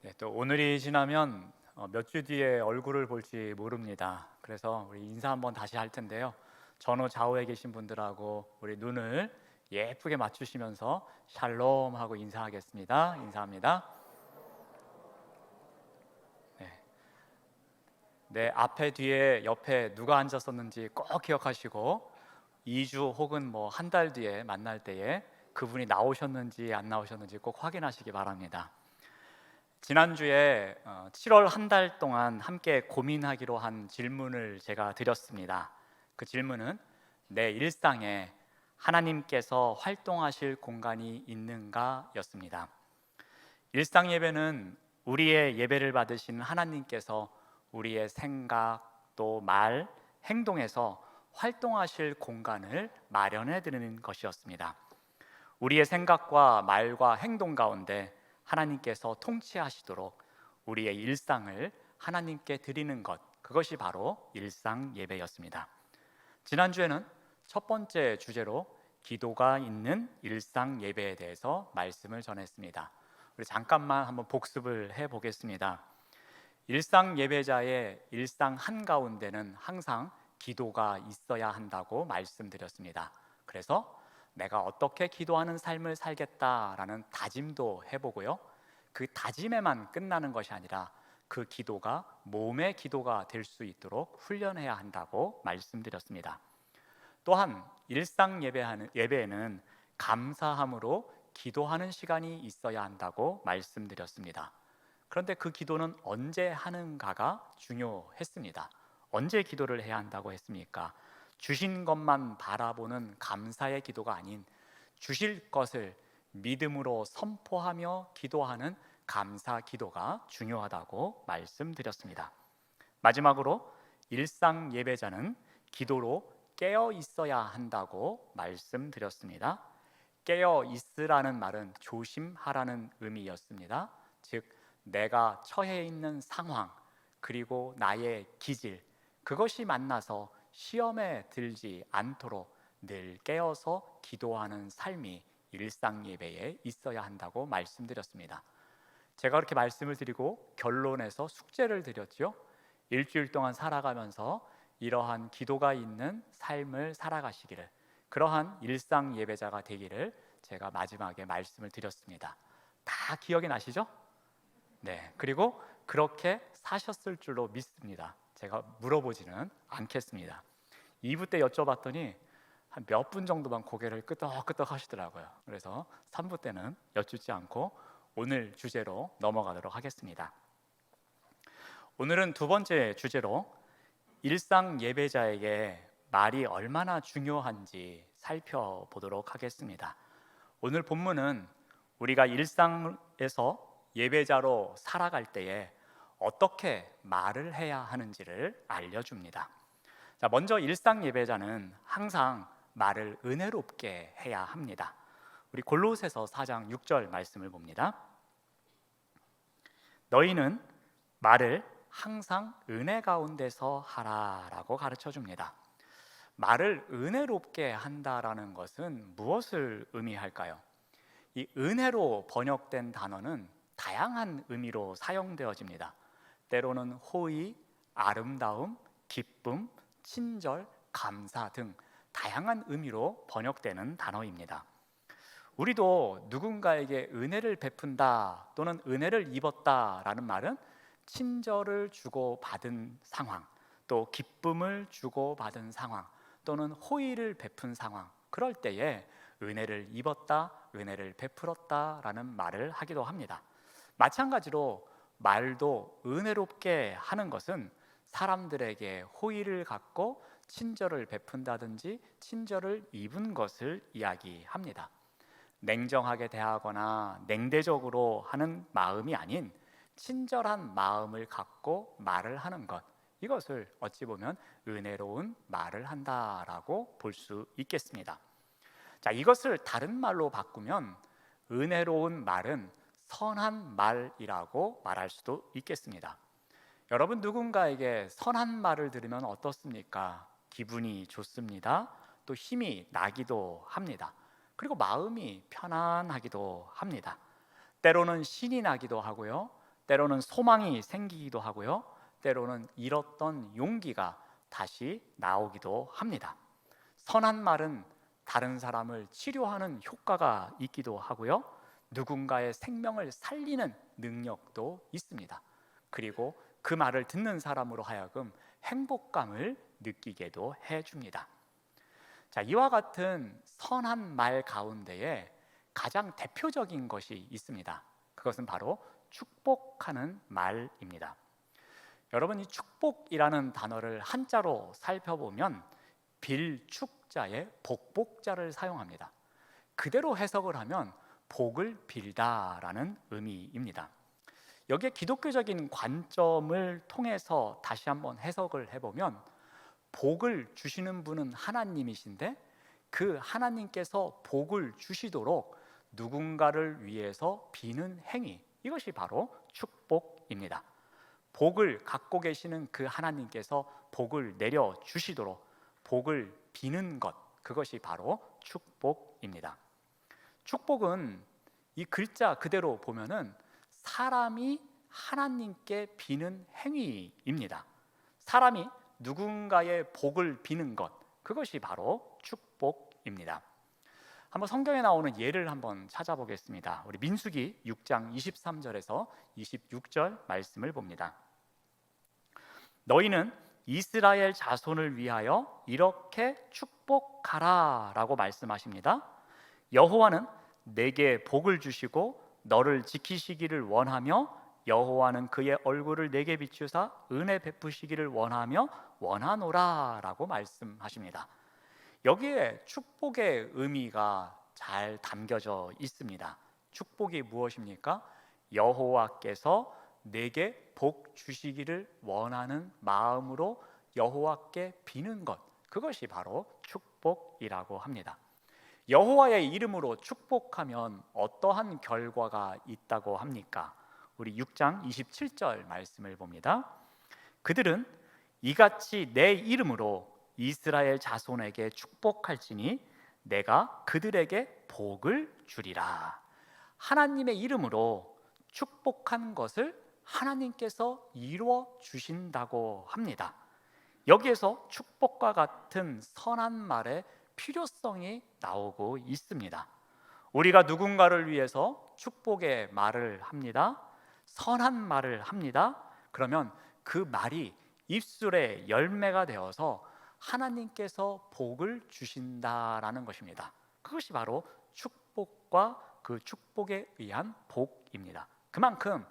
네, 또 오늘이 지나면 몇 주 뒤에 얼굴을 볼지 모릅니다. 그래서 우리 인사 한번 다시 할 텐데요. 전후 좌우에 계신 분들하고 우리 눈을 예쁘게 맞추시면서 샬롬 하고 인사하겠습니다. 인사합니다. 네, 내 앞에 뒤에 옆에 누가 앉았었는지 꼭 기억하시고 2주 혹은 뭐 한 달 뒤에 만날 때에 그분이 나오셨는지 안 나오셨는지 꼭 확인하시기 바랍니다. 지난주에 7월 한 달 동안 함께 고민하기로 한 질문을 제가 드렸습니다. 그 질문은 내 일상에 하나님께서 활동하실 공간이 있는가 였습니다. 일상 예배는 우리의 예배를 받으신 하나님께서 우리의 생각, 또 말, 행동에서 활동하실 공간을 마련해 드리는 것이었습니다. 우리의 생각과 말과 행동 가운데 하나님께서 통치하시도록 우리의 일상을 하나님께 드리는 것, 그것이 바로 일상 예배였습니다. 지난주에는 첫 번째 주제로 기도가 있는 일상 예배에 대해서 말씀을 전했습니다. 우리 잠깐만 한번 복습을 해 보겠습니다. 일상 예배자의 일상 한가운데는 항상 기도가 있어야 한다고 말씀드렸습니다. 그래서 내가 어떻게 기도하는 삶을 살겠다라는 다짐도 해보고요. 그 다짐에만 끝나는 것이 아니라 그 기도가 몸의 기도가 될 수 있도록 훈련해야 한다고 말씀드렸습니다. 또한 일상 예배에는 감사함으로 기도하는 시간이 있어야 한다고 말씀드렸습니다. 그런데 그 기도는 언제 하는가가 중요했습니다. 언제 기도를 해야 한다고 했습니까? 주신 것만 바라보는 감사의 기도가 아닌 주실 것을 믿음으로 선포하며 기도하는 감사 기도가 중요하다고 말씀드렸습니다. 마지막으로 일상 예배자는 기도로 깨어 있어야 한다고 말씀드렸습니다. 깨어 있으라는 말은 조심하라는 의미였습니다. 즉 내가 처해 있는 상황 그리고 나의 기질, 그것이 만나서 시험에 들지 않도록 늘 깨어서 기도하는 삶이 일상 예배에 있어야 한다고 말씀드렸습니다. 제가 그렇게 말씀을 드리고 결론에서 숙제를 드렸죠. 일주일 동안 살아가면서 이러한 기도가 있는 삶을 살아가시기를, 그러한 일상 예배자가 되기를 제가 마지막에 말씀을 드렸습니다. 다 기억이 나시죠? 네, 그리고 그렇게 사셨을 줄로 믿습니다. 제가 물어보지는 않겠습니다. 2부 때 여쭤봤더니 한 몇 분 정도만 고개를 끄덕끄덕 하시더라고요. 그래서 3부 때는 여쭙지 않고 오늘 주제로 넘어가도록 하겠습니다. 오늘은 두 번째 주제로 일상 예배자에게 말이 얼마나 중요한지 살펴보도록 하겠습니다. 오늘 본문은 우리가 일상에서 예배자로 살아갈 때에 어떻게 말을 해야 하는지를 알려줍니다. 자, 먼저 일상 예배자는 항상 말을 은혜롭게 해야 합니다. 우리 골로새서 4장 6절 말씀을 봅니다. 너희는 말을 항상 은혜 가운데서 하라라고 가르쳐 줍니다. 말을 은혜롭게 한다라는 것은 무엇을 의미할까요? 이 은혜로 번역된 단어는 다양한 의미로 사용되어집니다. 때로는 호의, 아름다움, 기쁨, 친절, 감사 등 다양한 의미로 번역되는 단어입니다. 우리도 누군가에게 은혜를 베푼다 또는 은혜를 입었다라는 말은 친절을 주고받은 상황, 또 기쁨을 주고받은 상황, 또는 호의를 베푼 상황, 그럴 때에 은혜를 입었다, 은혜를 베풀었다라는 말을 하기도 합니다. 마찬가지로 말도 은혜롭게 하는 것은 사람들에게 호의를 갖고 친절을 베푼다든지 친절을 입은 것을 이야기합니다. 냉정하게 대하거나 냉대적으로 하는 마음이 아닌 친절한 마음을 갖고 말을 하는 것, 이것을 어찌 보면 은혜로운 말을 한다라고 볼 수 있겠습니다. 자, 이것을 다른 말로 바꾸면 은혜로운 말은 선한 말이라고 말할 수도 있겠습니다. 여러분, 누군가에게 선한 말을 들으면 어떻습니까? 기분이 좋습니다. 또 힘이 나기도 합니다. 그리고 마음이 편안하기도 합니다. 때로는 신이 나기도 하고요, 때로는 소망이 생기기도 하고요. 때로는 잃었던 용기가 다시 나오기도 합니다. 선한 말은 다른 사람을 치료하는 효과가 있기도 하고요. 누군가의 생명을 살리는 능력도 있습니다. 그리고 그 말을 듣는 사람으로 하여금 행복감을 느끼게도 해줍니다. 자, 이와 같은 선한 말 가운데에 가장 대표적인 것이 있습니다. 그것은 바로 축복하는 말입니다. 여러분, 이 축복이라는 단어를 한자로 살펴보면 빌축자에 복복자를 사용합니다. 그대로 해석을 하면 복을 빌다라는 의미입니다. 여기에 기독교적인 관점을 통해서 다시 한번 해석을 해보면 복을 주시는 분은 하나님이신데 그 하나님께서 복을 주시도록 누군가를 위해서 비는 행위, 이것이 바로 축복입니다. 복을 갖고 계시는 그 하나님께서 복을 내려 주시도록 복을 비는 것, 그것이 바로 축복입니다. 축복은 이 글자 그대로 보면은 사람이 하나님께 비는 행위입니다. 사람이 누군가의 복을 비는 것, 그것이 바로 축복입니다. 한번 성경에 나오는 예를 한번 찾아보겠습니다. 우리 민수기 6장 23절에서 26절 말씀을 봅니다. 너희는 이스라엘 자손을 위하여 이렇게 축복하라 라고 말씀하십니다. 여호와는 내게 복을 주시고 너를 지키시기를 원하며 여호와는 그의 얼굴을 내게 비추사 은혜 베푸시기를 원하며 원하노라 라고 말씀하십니다. 여기에 축복의 의미가 잘 담겨져 있습니다. 축복이 무엇입니까? 여호와께서 내게 복 주시기를 원하는 마음으로 여호와께 비는 것, 그것이 바로 축복이라고 합니다. 여호와의 이름으로 축복하면 어떠한 결과가 있다고 합니까? 우리 6장 27절 말씀을 봅니다. 그들은 이같이 내 이름으로 이스라엘 자손에게 축복할지니 내가 그들에게 복을 주리라. 하나님의 이름으로 축복한 것을 하나님께서 이루어 주신다고 합니다. 여기에서 축복과 같은 선한 말의 필요성이 나오고 있습니다. 우리가 누군가를 위해서 축복의 말을 합니다. 선한 말을 합니다. 그러면 그 말이 입술의 열매가 되어서 하나님께서 복을 주신다라는 것입니다. 그것이 바로 축복과 그 축복에 의한 복입니다. 그만큼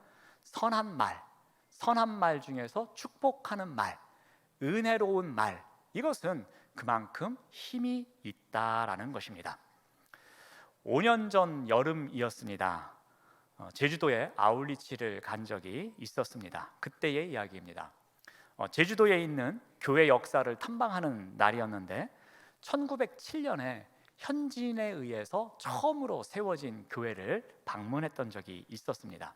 선한 말 중에서 축복하는 말, 은혜로운 말, 이것은 그만큼 힘이 있다라는 것입니다. 5년 전 여름이었습니다. 제주도에 아울리치를 간 적이 있었습니다. 그때의 이야기입니다. 제주도에 있는 교회 역사를 탐방하는 날이었는데 1907년에 현지인에 의해서 처음으로 세워진 교회를 방문했던 적이 있었습니다.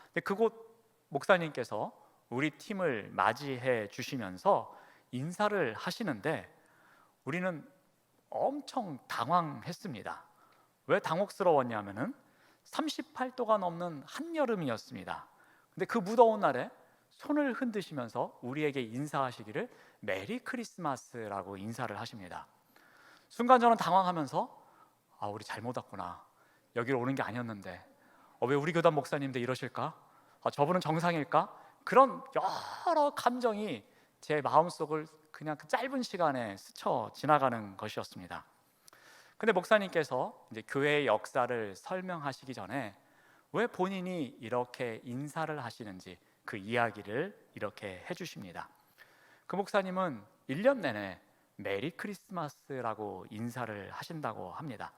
근데 그곳 목사님께서 우리 팀을 맞이해 주시면서 인사를 하시는데 우리는 엄청 당황했습니다. 왜 당혹스러웠냐면은 38도가 넘는 한여름이었습니다. 근데 그 무더운 날에 손을 흔드시면서 우리에게 인사하시기를 메리 크리스마스라고 인사를 하십니다. 순간 저는 당황하면서 우리 잘못 왔구나. 여기로 오는 게 아니었는데 왜 우리 교단 목사님도 이러실까? 저분은 정상일까? 그런 여러 감정이 제 마음속을 그냥 그 짧은 시간에 스쳐 지나가는 것이었습니다. 근데 목사님께서 이제 교회의 역사를 설명하시기 전에 왜 본인이 이렇게 인사를 하시는지 그 이야기를 이렇게 해주십니다. 그 목사님은 1년 내내 메리 크리스마스라고 인사를 하신다고 합니다.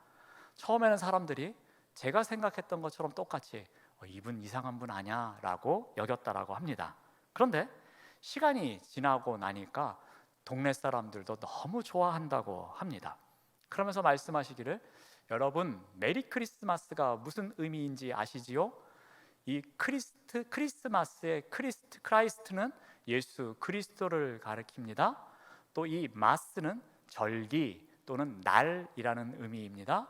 처음에는 사람들이 제가 생각했던 것처럼 똑같이 이분 이상한 분 아냐 라고 여겼다라고 합니다. 그런데 시간이 지나고 나니까 동네 사람들도 너무 좋아한다고 합니다. 그러면서 말씀하시기를 여러분 메리 크리스마스가 무슨 의미인지 아시지요? 이 크리스마스의 크라이스트는 예수 그리스도를 가리킵니다. 또 이 마스는 절기 또는 날이라는 의미입니다.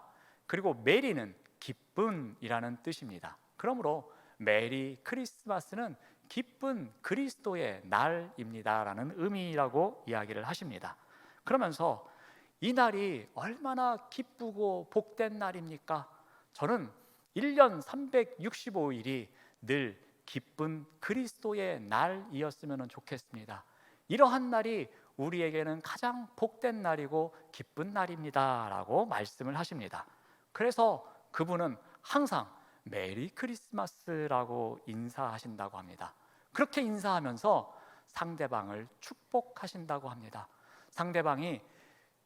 그리고 메리는 기쁨이라는 뜻입니다. 그러므로 메리 크리스마스는 기쁜 그리스도의 날입니다라는 의미라고 이야기를 하십니다. 그러면서 이 날이 얼마나 기쁘고 복된 날입니까? 저는 1년 365일이 늘 기쁜 그리스도의 날이었으면 좋겠습니다. 이러한 날이 우리에게는 가장 복된 날이고 기쁜 날입니다 라고 말씀을 하십니다. 그래서 그분은 항상 메리 크리스마스라고 인사하신다고 합니다. 그렇게 인사하면서 상대방을 축복하신다고 합니다. 상대방이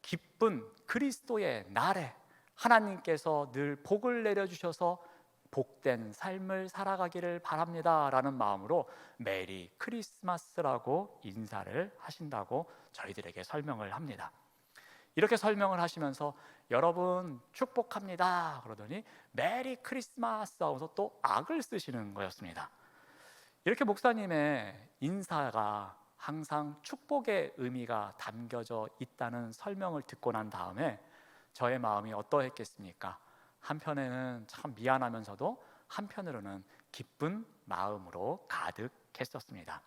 기쁜 그리스도의 날에 하나님께서 늘 복을 내려주셔서 복된 삶을 살아가기를 바랍니다 라는 마음으로 메리 크리스마스라고 인사를 하신다고 저희들에게 설명을 합니다. 이렇게 설명을 하시면서 여러분 축복합니다 그러더니 메리 크리스마스 하고서 또 악을 쓰시는 거였습니다. 이렇게 목사님의 인사가 항상 축복의 의미가 담겨져 있다는 설명을 듣고 난 다음에 저의 마음이 어떠했겠습니까? 한편에는 참 미안하면서도 한편으로는 기쁜 마음으로 가득했었습니다.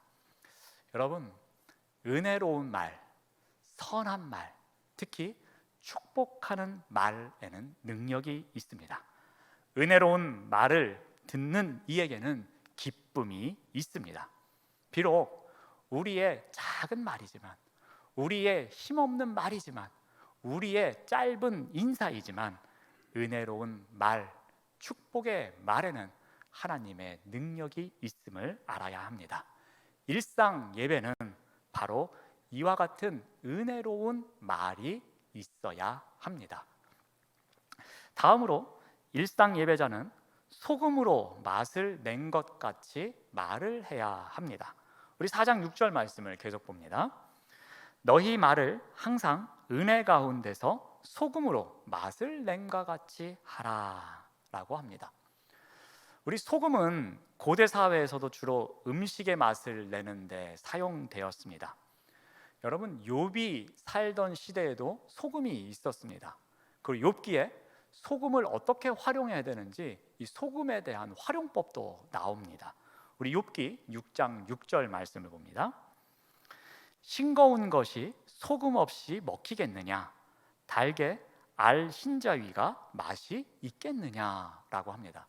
여러분, 은혜로운 말, 선한 말, 특히 축복하는 말에는 능력이 있습니다. 은혜로운 말을 듣는 이에게는 기쁨이 있습니다. 비록 우리의 작은 말이지만, 우리의 힘없는 말이지만, 우리의 짧은 인사이지만 은혜로운 말, 축복의 말에는 하나님의 능력이 있음을 알아야 합니다. 일상 예배는 바로 이와 같은 은혜로운 말이 있어야 합니다. 다음으로 일상 예배자는 소금으로 맛을 낸 것 같이 말을 해야 합니다. 우리 4장 6절 말씀을 계속 봅니다. 너희 말을 항상 은혜 가운데서 소금으로 맛을 낸과 같이 하라 라고 합니다. 우리 소금은 고대 사회에서도 주로 음식의 맛을 내는 데 사용되었습니다. 여러분, 욥이 살던 시대에도 소금이 있었습니다. 그리고 욥기에 소금을 어떻게 활용해야 되는지 이 소금에 대한 활용법도 나옵니다. 우리 욥기 6장 6절 말씀을 봅니다. 싱거운 것이 소금 없이 먹히겠느냐? 달게 알 흰자위가 맛이 있겠느냐라고 합니다.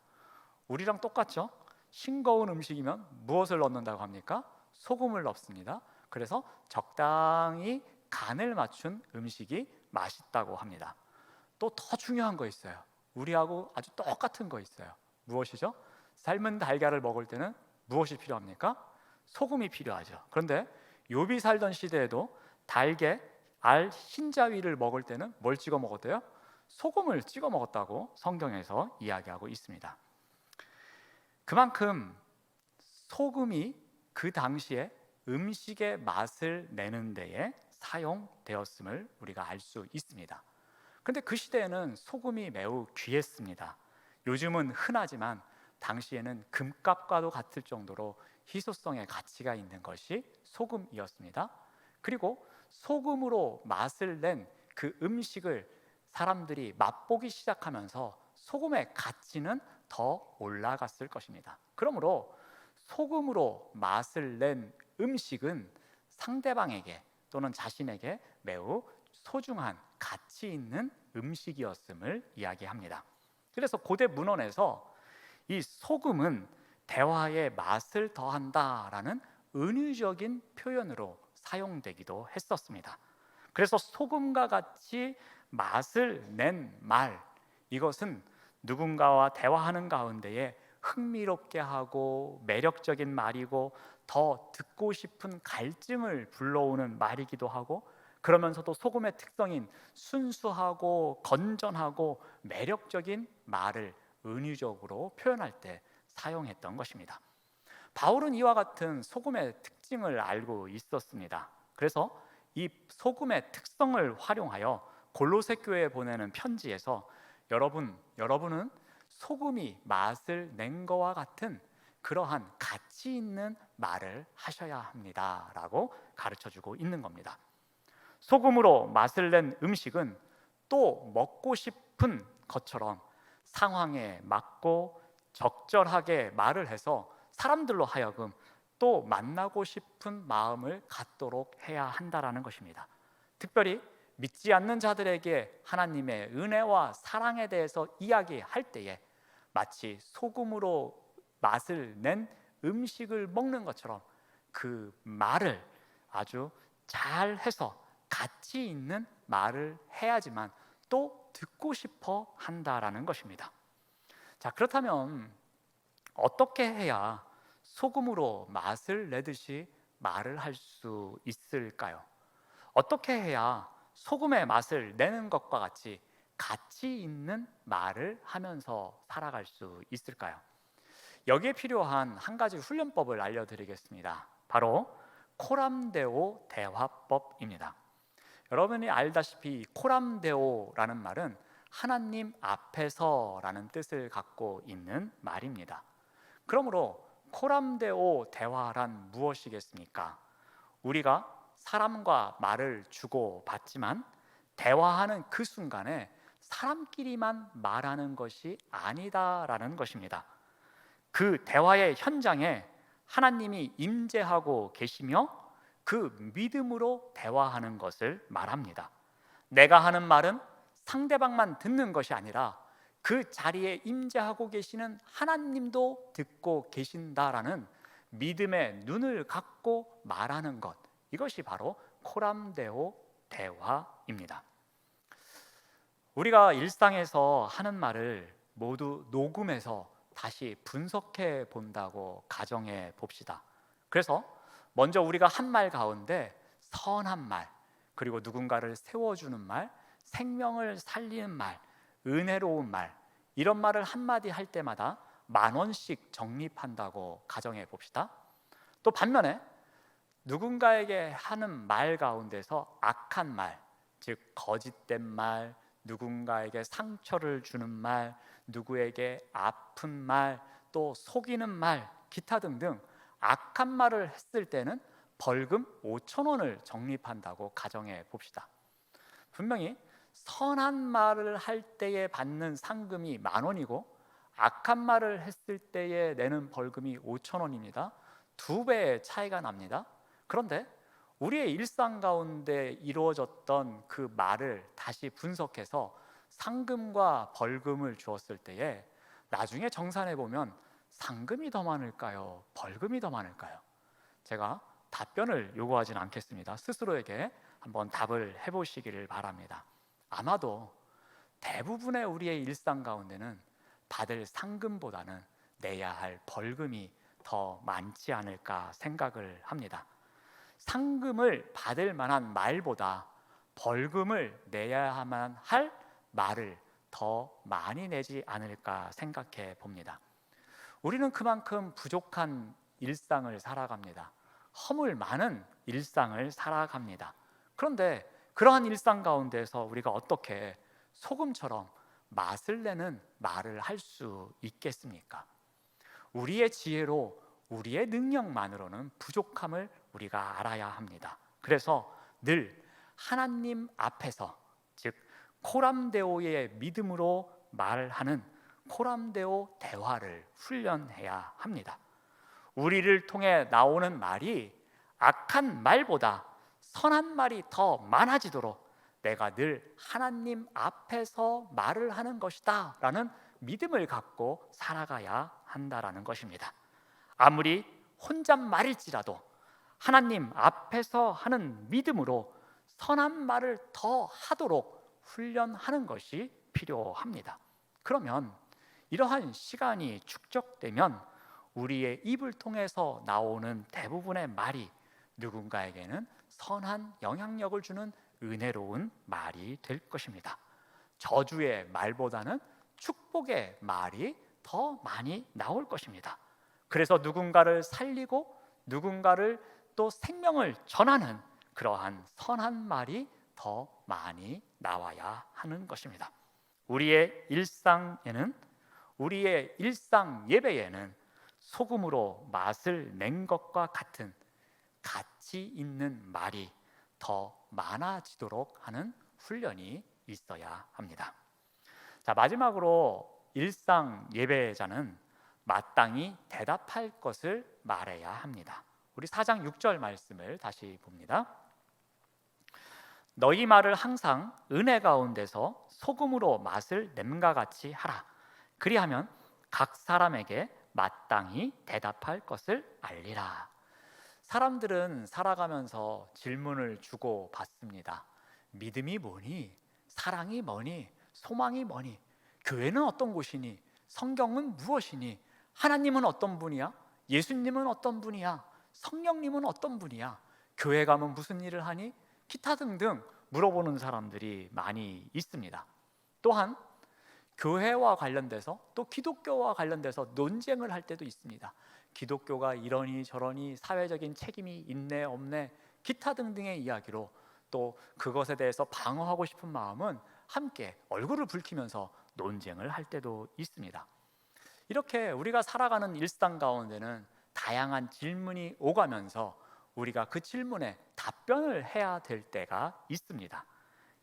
우리랑 똑같죠? 싱거운 음식이면 무엇을 넣는다고 합니까? 소금을 넣습니다. 그래서 적당히 간을 맞춘 음식이 맛있다고 합니다. 또 더 중요한 거 있어요. 우리하고 아주 똑같은 거 있어요. 무엇이죠? 삶은 달걀을 먹을 때는 무엇이 필요합니까? 소금이 필요하죠. 그런데 욥이 살던 시대에도 달게 알 흰자위를 먹을 때는 뭘 찍어 먹었대요? 소금을 찍어 먹었다고 성경에서 이야기하고 있습니다. 그만큼 소금이 그 당시에 음식의 맛을 내는 데에 사용되었음을 우리가 알 수 있습니다. 그런데 그 시대에는 소금이 매우 귀했습니다. 요즘은 흔하지만 당시에는 금값과도 같을 정도로 희소성의 가치가 있는 것이 소금이었습니다. 그리고 소금으로 맛을 낸 그 음식을 사람들이 맛보기 시작하면서 소금의 가치는 더 올라갔을 것입니다. 그러므로 소금으로 맛을 낸 음식은 상대방에게 또는 자신에게 매우 소중한 가치 있는 음식이었음을 이야기합니다. 그래서 고대 문헌에서 이 소금은 대화의 맛을 더한다라는 은유적인 표현으로 사용되기도 했었습니다. 그래서 소금과 같이 맛을 낸 말, 이것은 누군가와 대화하는 가운데에 흥미롭게 하고 매력적인 말이고 더 듣고 싶은 갈증을 불러오는 말이기도 하고, 그러면서도 소금의 특성인 순수하고 건전하고 매력적인 말을 은유적으로 표현할 때 사용했던 것입니다. 바울은 이와 같은 소금의 특징을 알고 있었습니다. 그래서 이 소금의 특성을 활용하여 골로새 교회에 보내는 편지에서 여러분은 소금이 맛을 낸 것과 같은 그러한 가치 있는 말을 하셔야 합니다 라고 가르쳐주고 있는 겁니다. 소금으로 맛을 낸 음식은 또 먹고 싶은 것처럼 상황에 맞고 적절하게 말을 해서 사람들로 하여금 또 만나고 싶은 마음을 갖도록 해야 한다라는 것입니다. 특별히 믿지 않는 자들에게 하나님의 은혜와 사랑에 대해서 이야기할 때에 마치 소금으로 맛을 낸 음식을 먹는 것처럼 그 말을 아주 잘 해서 가치 있는 말을 해야지만 또 듣고 싶어 한다라는 것입니다. 자, 그렇다면 어떻게 해야 소금으로 맛을 내듯이 말을 할 수 있을까요? 어떻게 해야 소금의 맛을 내는 것과 같이 가치 있는 말을 하면서 살아갈 수 있을까요? 여기에 필요한 한 가지 훈련법을 알려드리겠습니다. 바로 코람데오 대화법입니다. 여러분이 알다시피 코람데오라는 말은 하나님 앞에서라는 뜻을 갖고 있는 말입니다. 그러므로 코람데오 대화란 무엇이겠습니까? 우리가 사람과 말을 주고받지만 대화하는 그 순간에 사람끼리만 말하는 것이 아니다라는 것입니다. 그 대화의 현장에 하나님이 임재하고 계시며 그 믿음으로 대화하는 것을 말합니다. 내가 하는 말은 상대방만 듣는 것이 아니라 그 자리에 임재하고 계시는 하나님도 듣고 계신다라는 믿음의 눈을 갖고 말하는 것, 이것이 바로 코람데오 대화입니다. 우리가 일상에서 하는 말을 모두 녹음해서 다시 분석해 본다고 가정해 봅시다. 그래서 먼저 우리가 한 말 가운데 선한 말, 그리고 누군가를 세워주는 말, 생명을 살리는 말, 은혜로운 말, 이런 말을 한마디 할 때마다 10,000원씩 적립한다고 가정해 봅시다. 또 반면에 누군가에게 하는 말 가운데서 악한 말, 즉 거짓된 말, 누군가에게 상처를 주는 말, 누구에게 아픈 말, 또 속이는 말, 기타 등등 악한 말을 했을 때는 벌금 5,000원을 적립한다고 가정해 봅시다. 분명히 선한 말을 할 때에 받는 상금이 10,000원이고 악한 말을 했을 때에 내는 벌금이 5,000원입니다. 2배의 차이가 납니다. 그런데 우리의 일상 가운데 이루어졌던 그 말을 다시 분석해서 상금과 벌금을 주었을 때에 나중에 정산해 보면 상금이 더 많을까요? 벌금이 더 많을까요? 제가 답변을 요구하지는 않겠습니다. 스스로에게 한번 답을 해보시기를 바랍니다. 아마도 대부분의 우리의 일상 가운데는 받을 상금보다는 내야 할 벌금이 더 많지 않을까 생각을 합니다. 상금을 받을 만한 말보다 벌금을 내야만 할 말을 더 많이 내지 않을까 생각해 봅니다. 우리는 그만큼 부족한 일상을 살아갑니다. 허물 많은 일상을 살아갑니다. 그런데 그러한 일상 가운데서 우리가 어떻게 소금처럼 맛을 내는 말을 할 수 있겠습니까? 우리의 지혜로, 우리의 능력만으로는 부족함을 우리가 알아야 합니다. 그래서 늘 하나님 앞에서, 즉 코람데오의 믿음으로 말하는 코람데오 대화를 훈련해야 합니다. 우리를 통해 나오는 말이 악한 말보다 선한 말이 더 많아지도록 내가 늘 하나님 앞에서 말을 하는 것이다 라는 믿음을 갖고 살아가야 한다라는 것입니다. 아무리 혼잣말일지라도 하나님 앞에서 하는 믿음으로 선한 말을 더 하도록 훈련하는 것이 필요합니다. 그러면 이러한 시간이 축적되면 우리의 입을 통해서 나오는 대부분의 말이 누군가에게는 선한 영향력을 주는 은혜로운 말이 될 것입니다. 저주의 말보다는 축복의 말이 더 많이 나올 것입니다. 그래서 누군가를 살리고 누군가를 또 생명을 전하는 그러한 선한 말이 더 많이 나와야 하는 것입니다. 우리의 일상에는, 우리의 일상 예배에는 소금으로 맛을 낸 것과 같은 가치 있는 말이 더 많아지도록 하는 훈련이 있어야 합니다. 자, 마지막으로 일상 예배자는 마땅히 대답할 것을 말해야 합니다. 우리 4장 6절 말씀을 다시 봅니다. 너희 말을 항상 은혜 가운데서 소금으로 맛을 냄과 같이 하라. 그리하면 각 사람에게 마땅히 대답할 것을 알리라. 사람들은 살아가면서 질문을 주고 받습니다. 믿음이 뭐니? 사랑이 뭐니? 소망이 뭐니? 교회는 어떤 곳이니? 성경은 무엇이니? 하나님은 어떤 분이야? 예수님은 어떤 분이야? 성령님은 어떤 분이야? 교회 가면 무슨 일을 하니? 기타 등등 물어보는 사람들이 많이 있습니다. 또한 교회와 관련돼서 또 기독교와 관련돼서 논쟁을 할 때도 있습니다. 기독교가 이러니 저러니 사회적인 책임이 있네 없네 기타 등등의 이야기로 또 그것에 대해서 방어하고 싶은 마음은 함께 얼굴을 붉히면서 논쟁을 할 때도 있습니다. 이렇게 우리가 살아가는 일상 가운데는 다양한 질문이 오가면서 우리가 그 질문에 답변을 해야 될 때가 있습니다.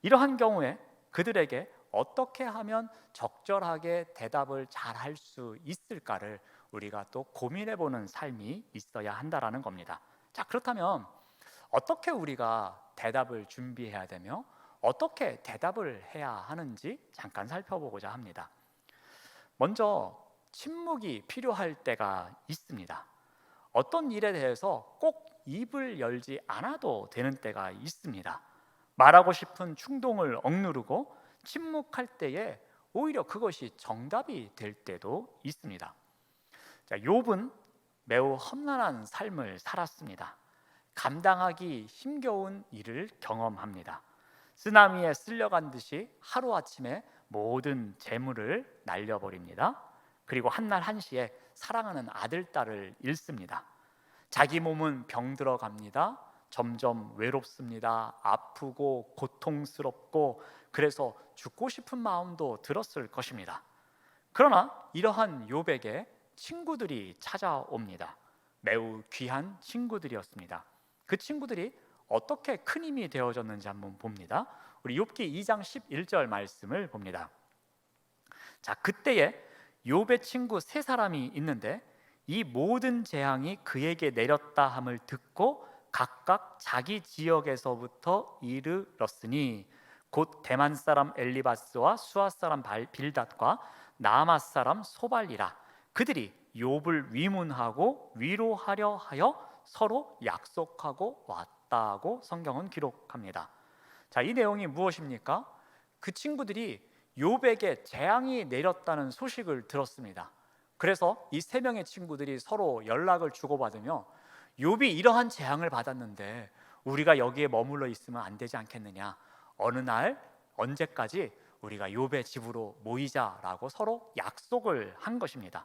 이러한 경우에 그들에게 어떻게 하면 적절하게 대답을 잘 할 수 있을까를 우리가 또 고민해보는 삶이 있어야 한다라는 겁니다. 자, 그렇다면 어떻게 우리가 대답을 준비해야 되며 어떻게 대답을 해야 하는지 잠깐 살펴보고자 합니다. 먼저 침묵이 필요할 때가 있습니다. 어떤 일에 대해서 꼭 입을 열지 않아도 되는 때가 있습니다. 말하고 싶은 충동을 억누르고 침묵할 때에 오히려 그것이 정답이 될 때도 있습니다. 자, 욥은 매우 험난한 삶을 살았습니다. 감당하기 힘겨운 일을 경험합니다. 쓰나미에 쓸려간 듯이 하루아침에 모든 재물을 날려버립니다. 그리고 한날 한시에 사랑하는 아들, 딸을 잃습니다. 자기 몸은 병들어 갑니다. 점점 외롭습니다. 아프고 고통스럽고 그래서 죽고 싶은 마음도 들었을 것입니다. 그러나 이러한 욥에게 친구들이 찾아옵니다. 매우 귀한 친구들이었습니다. 그 친구들이 어떻게 큰 힘이 되어졌는지 한번 봅니다. 우리 욥기 2장 11절 말씀을 봅니다. 자, 그때에 욥의 친구 세 사람이 있는데 이 모든 재앙이 그에게 내렸다 함을 듣고 각각 자기 지역에서부터 이르렀으니 곧 대만 사람 엘리바스와 수아 사람 빌닷과 나아마 사람 소발이라. 그들이 욥을 위문하고 위로하려 하여 서로 약속하고 왔다고 성경은 기록합니다. 자, 이 내용이 무엇입니까? 그 친구들이 욥에게 재앙이 내렸다는 소식을 들었습니다. 그래서 이 세 명의 친구들이 서로 연락을 주고받으며 욥이 이러한 재앙을 받았는데 우리가 여기에 머물러 있으면 안 되지 않겠느냐, 어느 날 언제까지 우리가 욥의 집으로 모이자라고 서로 약속을 한 것입니다.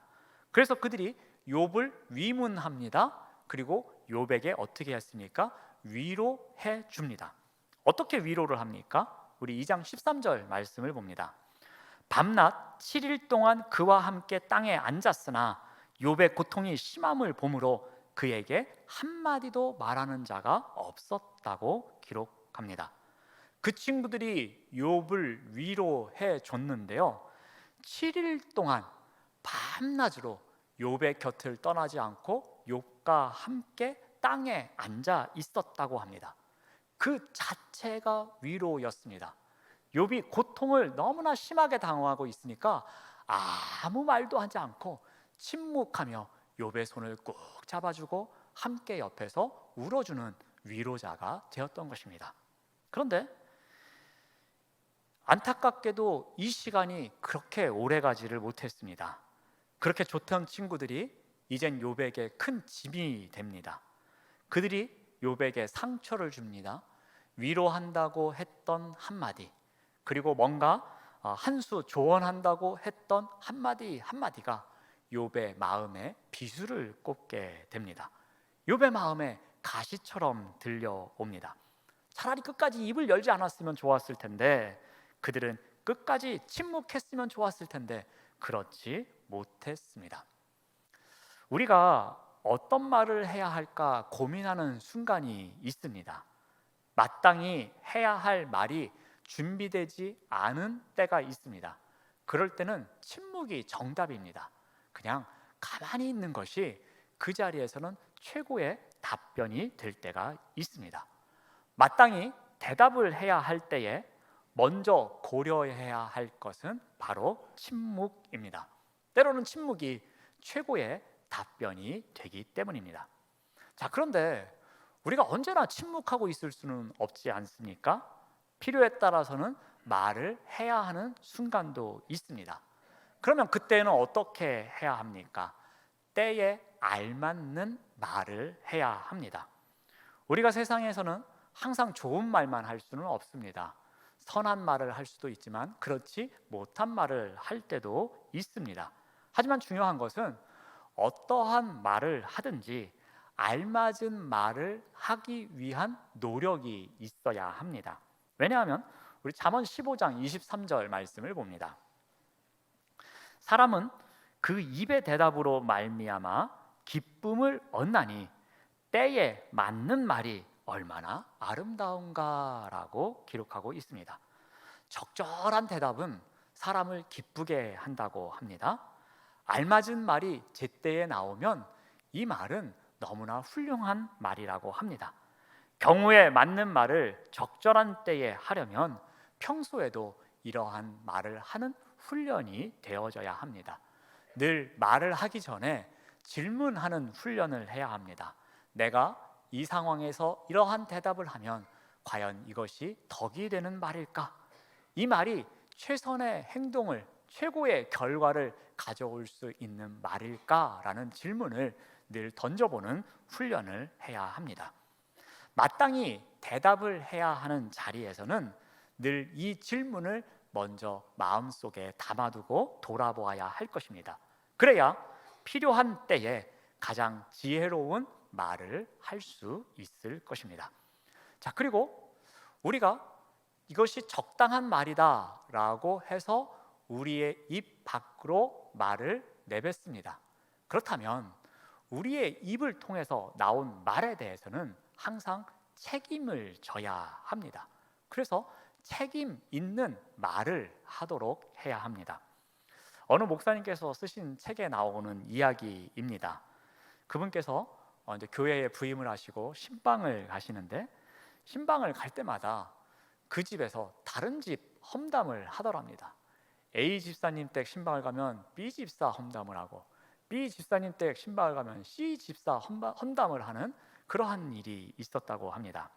그래서 그들이 욥을 위문합니다. 그리고 욥에게 어떻게 했습니까? 위로해 줍니다. 어떻게 위로를 합니까? 우리 2장 13절 말씀을 봅니다. 밤낮 7일 동안 그와 함께 땅에 앉았으나 욥의 고통이 심함을 보므로 그에게 한마디도 말하는 자가 없었다고 기록합니다. 그 친구들이 욥을 위로해 줬는데요, 7일 동안 밤낮으로 욥의 곁을 떠나지 않고 욥과 함께 땅에 앉아 있었다고 합니다. 그 자체가 위로였습니다. 욥이 고통을 너무나 심하게 당하고 있으니까 아무 말도 하지 않고 침묵하며 욥의 손을 꾹 잡아주고 함께 옆에서 울어주는 위로자가 되었던 것입니다. 그런데 안타깝게도 이 시간이 그렇게 오래가지를 못했습니다. 그렇게 좋던 친구들이 이젠 욥에게 큰 짐이 됩니다. 그들이 욥에게 상처를 줍니다. 위로한다고 했던 한마디, 그리고 뭔가 한 수 조언한다고 했던 한마디 한마디가 욥의 마음에 비수를 꽂게 됩니다. 욥의 마음에 가시처럼 들려옵니다. 차라리 끝까지 입을 열지 않았으면 좋았을 텐데, 그들은 끝까지 침묵했으면 좋았을 텐데 그렇지 못했습니다. 우리가 어떤 말을 해야 할까 고민하는 순간이 있습니다. 마땅히 해야 할 말이 준비되지 않은 때가 있습니다. 그럴 때는 침묵이 정답입니다. 그냥 가만히 있는 것이 그 자리에서는 최고의 답변이 될 때가 있습니다. 마땅히 대답을 해야 할 때에 먼저 고려해야 할 것은 바로 침묵입니다. 때로는 침묵이 최고의 답변이 되기 때문입니다. 자, 그런데 우리가 언제나 침묵하고 있을 수는 없지 않습니까? 필요에 따라서는 말을 해야 하는 순간도 있습니다. 그러면 그때는 어떻게 해야 합니까? 때에 알맞는 말을 해야 합니다. 우리가 세상에서는 항상 좋은 말만 할 수는 없습니다. 선한 말을 할 수도 있지만 그렇지 못한 말을 할 때도 있습니다. 하지만 중요한 것은 어떠한 말을 하든지 알맞은 말을 하기 위한 노력이 있어야 합니다. 왜냐하면 우리 잠언 15장 23절 말씀을 봅니다. 사람은 그 입의 대답으로 말미암아 기쁨을 얻나니 때에 맞는 말이 얼마나 아름다운가라고 기록하고 있습니다. 적절한 대답은 사람을 기쁘게 한다고 합니다. 알맞은 말이 제때에 나오면 이 말은 너무나 훌륭한 말이라고 합니다. 경우에 맞는 말을 적절한 때에 하려면 평소에도 이러한 말을 하는 훈련이 되어져야 합니다. 늘 말을 하기 전에 질문하는 훈련을 해야 합니다. 내가 이 상황에서 이러한 대답을 하면 과연 이것이 덕이 되는 말일까? 이 말이 최선의 행동을, 최고의 결과를 가져올 수 있는 말일까라는 질문을 늘 던져보는 훈련을 해야 합니다. 마땅히 대답을 해야 하는 자리에서는 늘 이 질문을 먼저 마음속에 담아두고 돌아보아야 할 것입니다. 그래야 필요한 때에 가장 지혜로운 말을 할 수 있을 것입니다. 자, 그리고 우리가 이것이 적당한 말이다 라고 해서 우리의 입 밖으로 말을 내뱉습니다. 그렇다면 우리의 입을 통해서 나온 말에 대해서는 항상 책임을 져야 합니다. 그래서 책임 있는 말을 하도록 해야 합니다. 어느 목사님께서 쓰신 책에 나오는 이야기입니다. 그분께서 이제 교회에 부임을 하시고 신방을 가시는데 신방을 갈 때마다 그 집에서 다른 집 험담을 하더랍니다. A 집사님 댁 신방을 가면 B 집사 험담을 하고 B 집사님 댁 신방을 가면 C 집사 험담을 하는 그러한 일이 있었다고 합니다.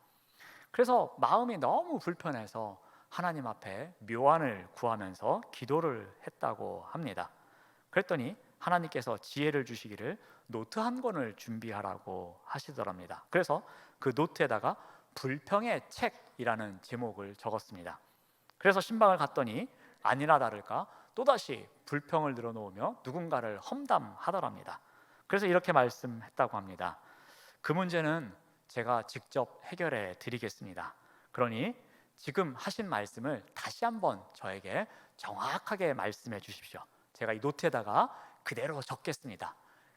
그래서 마음이 너무 불편해서 하나님 앞에 묘안을 구하면서 기도를 했다고 합니다. 그랬더니 하나님께서 지혜를 주시기를 노트 한 권을 준비하라고 하시더랍니다. 그래서 그 노트에다가 불평의 책이라는 제목을 적었습니다. 그래서 신방을 갔더니 아니나 다를까 또다시 불평을 늘어놓으며 누군가를 험담하더랍니다. 그래서 이렇게 말씀했다고 합니다. 그 문제는 제가 직접 해결해 드리겠습니다. 그러니 지금 하신 말씀을 다시 한번 저에게 정확하게 말씀해 주십시오. 제가 이 노트에다가 그대로 적겠습니다.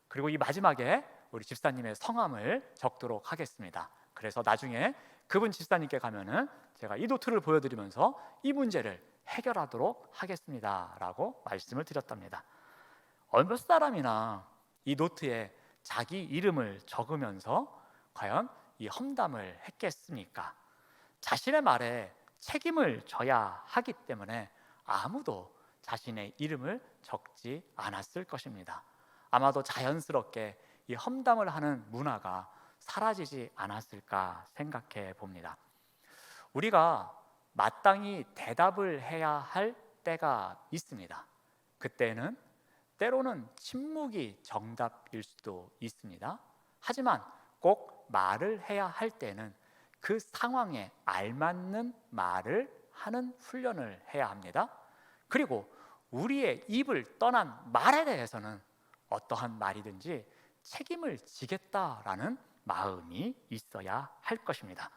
그리고 이 마지막에 우리 집사님의 성함을 적도록 하겠습니다. 그래서 나중에 그분 집사님께 가면은 제가 이 노트를 보여드리면서 이 문제를 해결하도록 하겠습니다 라고 말씀을 드렸답니다. 어느 사람이나 이 노트에 자기 이름을 적으면서 과연 이 험담을 했겠습니까? 자신의 말에 책임을 져야 하기 때문에 아무도 자신의 이름을 적지 않았을 것입니다. 아마도 자연스럽게 이 험담을 하는 문화가 사라지지 않았을까 생각해 봅니다. 우리가 마땅히 대답을 해야 할 때가 있습니다. 그때는 때로는 침묵이 정답일 수도 있습니다. 하지만 꼭 말을 해야 할 때는 그 상황에 알맞는 말을 하는 훈련을 해야 합니다. 그리고 우리의 입을 떠난 말에 대해서는 어떠한 말이든지 책임을 지겠다라는 마음이 있어야 할 것입니다.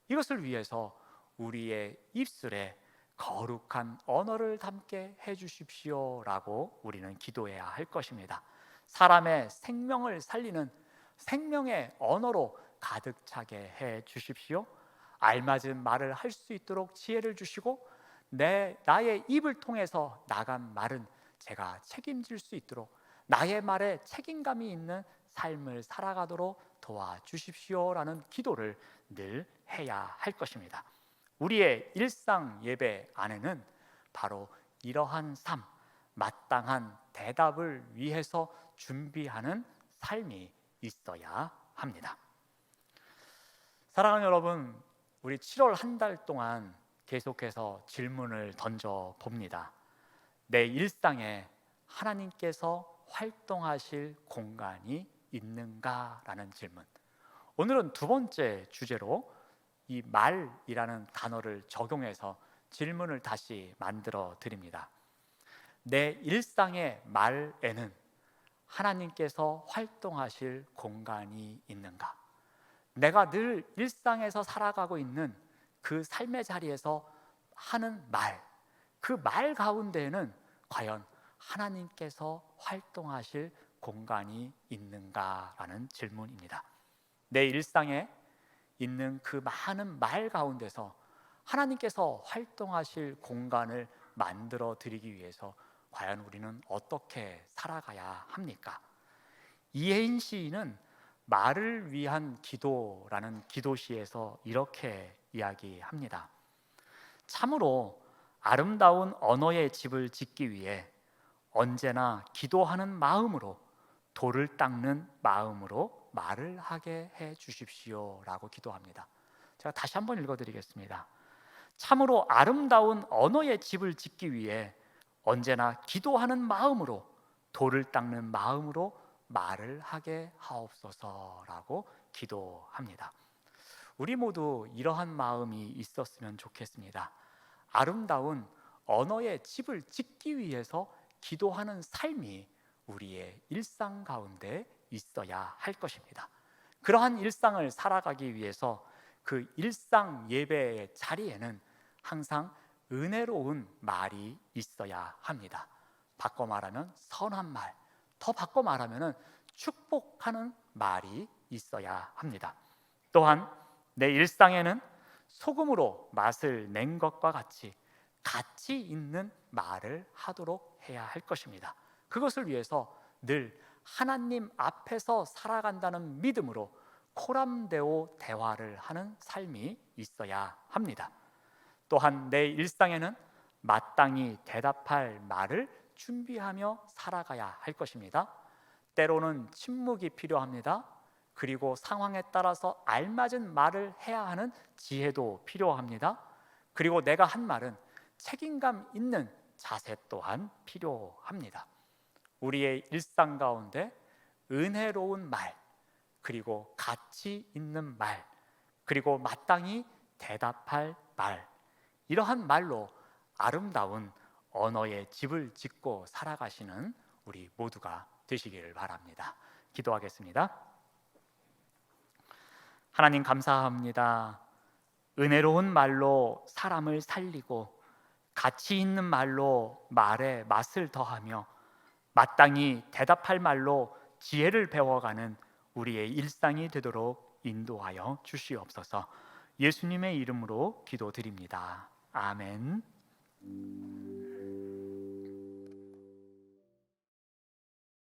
이것을 위해서 우리의 입술에 거룩한 언어를 담게 해주십시오라고 우리는 기도해야 할 것입니다. 사람의 생명을 살리는 생명의 언어로 가득 차게 해 주십시오. 알맞은 말을 할 수 있도록 지혜를 주시고 나의 입을 통해서 나간 말은 제가 책임질 수 있도록 나의 말에 책임감이 있는 삶을 살아가도록 도와주십시오라는 기도를 늘 해야 할 것입니다. 우리의 일상 예배 안에는 바로 이러한 삶, 마땅한 대답을 위해서 준비하는 삶이 있어야 합니다. 사랑하는 여러분, 우리 7월 한 달 동안 계속해서 질문을 던져 봅니다. 내 일상에 하나님께서 활동하실 공간이 있는가라는 질문. 오늘은 두 번째 주제로 이 말이라는 단어를 적용해서 질문을 다시 만들어 드립니다. 내 일상의 말에는 하나님께서 활동하실 공간이 있는가? 내가 늘 일상에서 살아가고 있는 그 삶의 자리에서 하는 말, 그 말 가운데에는 과연 하나님께서 활동하실 공간이 있는가라는 질문입니다. 내 일상에 있는 그 많은 말 가운데서 하나님께서 활동하실 공간을 만들어 드리기 위해서 과연 우리는 어떻게 살아가야 합니까? 이혜인 시인은 말을 위한 기도라는 기도시에서 이렇게 이야기합니다. 참으로 아름다운 언어의 집을 짓기 위해 언제나 기도하는 마음으로, 돌을 닦는 마음으로 말을 하게 해 주십시오라고 기도합니다. 제가 다시 한번 읽어드리겠습니다. 참으로 아름다운 언어의 집을 짓기 위해 언제나 기도하는 마음으로, 돌을 닦는 마음으로 말을 하게 하옵소서라고 기도합니다. 우리 모두 이러한 마음이 있었으면 좋겠습니다. 아름다운 언어의 집을 짓기 위해서 기도하는 삶이 우리의 일상 가운데 있어야 할 것입니다. 그러한 일상을 살아가기 위해서 그 일상 예배의 자리에는 항상 은혜로운 말이 있어야 합니다. 바꿔 말하면 선한 말, 더 바꿔 말하면 축복하는 말이 있어야 합니다. 또한 내 일상에는 소금으로 맛을 낸 것과 같이 가치 있는 말을 하도록 해야 할 것입니다. 그것을 위해서 늘 하나님 앞에서 살아간다는 믿음으로 코람데오 대화를 하는 삶이 있어야 합니다. 또한 내 일상에는 마땅히 대답할 말을 준비하며 살아가야 할 것입니다. 때로는 침묵이 필요합니다. 그리고 상황에 따라서 알맞은 말을 해야 하는 지혜도 필요합니다. 그리고 내가 한 말은 책임감 있는 자세 또한 필요합니다. 우리의 일상 가운데 은혜로운 말, 그리고 가치 있는 말, 그리고 마땅히 대답할 말, 이러한 말로 아름다운 언어의 집을 짓고 살아가시는 우리 모두가 되시기를 바랍니다. 기도하겠습니다. 하나님 감사합니다. 은혜로운 말로 사람을 살리고 가치 있는 말로 말에 맛을 더하며 마땅히 대답할 말로 지혜를 배워가는 우리의 일상이 되도록 인도하여 주시옵소서. 예수님의 이름으로 기도드립니다. 아멘.